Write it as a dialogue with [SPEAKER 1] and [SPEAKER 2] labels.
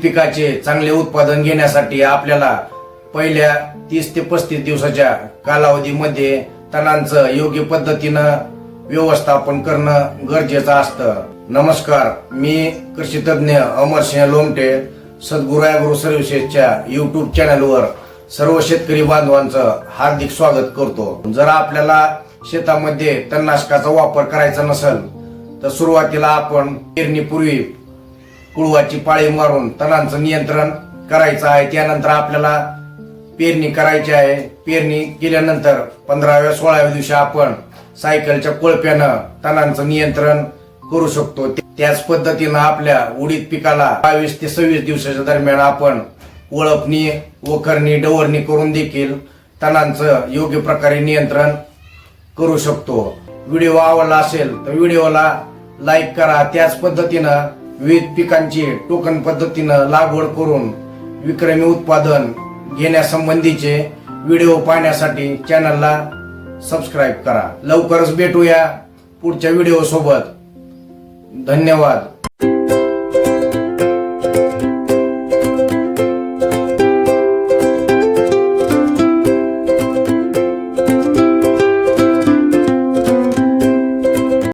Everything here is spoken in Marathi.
[SPEAKER 1] पिकाचे चांगले उत्पादन घेण्यासाठी आपल्याला पहिल्या 30 ते 35 दिवसाच्या कालावधीमध्ये तणांचं योग्य पद्धतीनं व्यवस्थापन करणं गरजेचं असतं। नमस्कार, मी कृषी तज्ञ अमरसिंह लोमटे सद्गुरू ॲग्रो सर्व्हिसेसच्या YouTube चॅनलवर सर्व शेतकरी बांधवांचं हार्दिक स्वागत करतो। जर आपल्याला शेतामध्ये तणनाशकाचा वापर करायचा नसेल तर सुरुवातीला आपण पेरणीपूर्वी कुळवाची पाळी मारून तणांचं नियंत्रण करायचं आहे। त्यानंतर आपल्याला पेरणी करायची आहे। पेरणी केल्यानंतर 15व्या 16व्या दिवशी आपण सायकलच्या कोळप्यानं तणांचं नियंत्रण करू शकतो। त्याच पद्धतीनं आपल्या उडीद पिकाला 22 ते 26 दिवसाच्या दरम्यान आपण ओळपणी, वखरणी, डवरणी करून देखील तणांचं योग्य प्रकारे नियंत्रण करू शकतो। व्हिडिओ आवडला असेल तर व्हिडिओला लाईक करा। त्याच पद्धतीनं विविध पिकांची टोकन पद्धतीनं लागवड करून विक्रमी उत्पादन घेण्यासंबंधीचे व्हिडिओ पाहण्यासाठी चॅनलला सबस्क्राईब करा। लवकरच भेटूया पुढच्या व्हिडिओ सोबत। धन्यवाद।